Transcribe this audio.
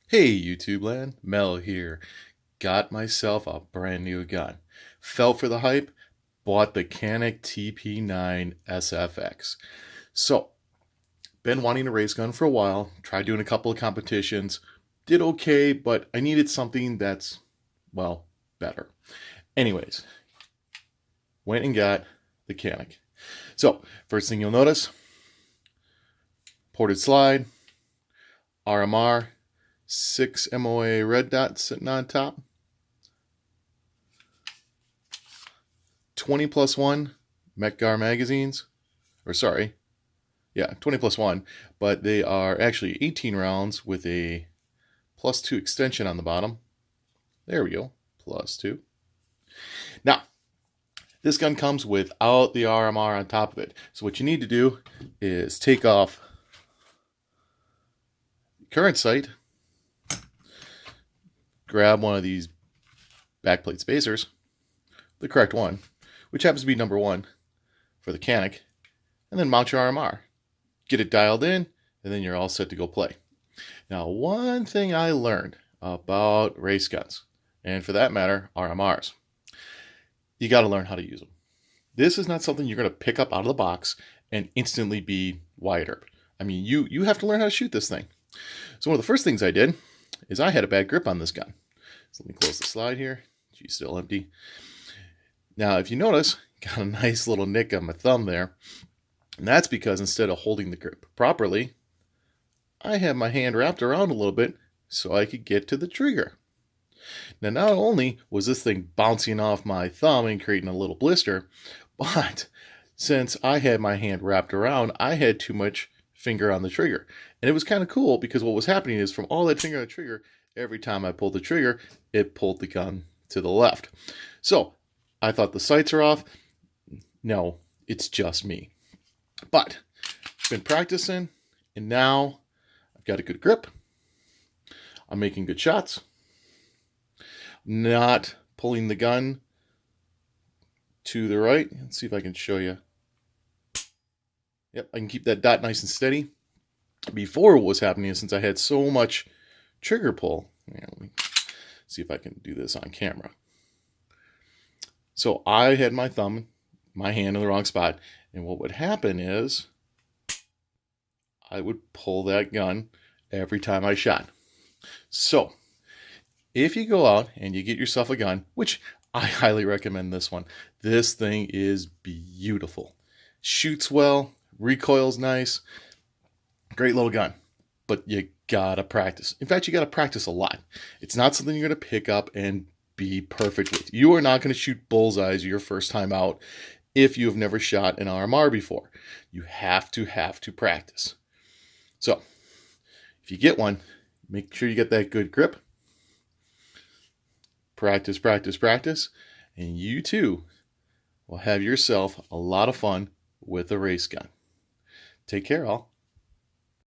Hey YouTube land, Mel here. Got myself a brand new gun. Fell for the hype, bought the Canik TP9SFx. So, been wanting a race gun for a while, tried doing a couple of competitions, did okay, but I needed something that's, well, better. Anyways, went and got the Canik. So, first thing you'll notice, ported slide, RMR, 6 MOA red dots sitting on top, 20+1 Metgar magazines, or sorry, yeah, 20+1, but they are actually 18 rounds with a +2 extension on the bottom. There we go, +2. Now, this gun comes without the RMR on top of it. So what you need to do is take off current sight, grab one of these backplate spacers, the correct one, which happens to be number 1 for the Canik, and then mount your RMR. Get it dialed in, and then you're all set to go play. Now, one thing I learned about race guns, and for that matter, RMRs, you got to learn how to use them. This is not something you're going to pick up out of the box and instantly be wired. I mean, you have to learn how to shoot this thing. So one of the first things I did is I had a bad grip on this gun. So let me close the slide here. She's still empty. Now, if you notice, got a nice little nick on my thumb there. And that's because instead of holding the grip properly, I had my hand wrapped around a little bit so I could get to the trigger. Now, not only was this thing bouncing off my thumb and creating a little blister, but since I had my hand wrapped around, I had too much finger on the trigger. And it was kind of cool because what was happening is from all that finger on the trigger, every time I pulled the trigger, it pulled the gun to the left. So I thought the sights are off. No, it's just me. But I've been practicing, and now I've got a good grip. I'm making good shots. Not pulling the gun to the right. Let's see if I can show you. Yep, I can keep that dot nice and steady. Before what was happening is since I had so much trigger pull, let me see if I can do this on camera. So I had my thumb, my hand in the wrong spot, and what would happen is I would pull that gun every time I shot. So if you go out and you get yourself a gun, which I highly recommend this one, this thing is beautiful. Shoots well, recoils nice, great little gun, but you gotta practice. In fact, you gotta practice a lot. It's not something you're gonna pick up and be perfect with. You are not gonna shoot bullseyes your first time out if you have never shot an RMR before. You have to practice. So if you get one, make sure you get that good grip. Practice, practice, practice, and you too will have yourself a lot of fun with a race gun. Take care, all.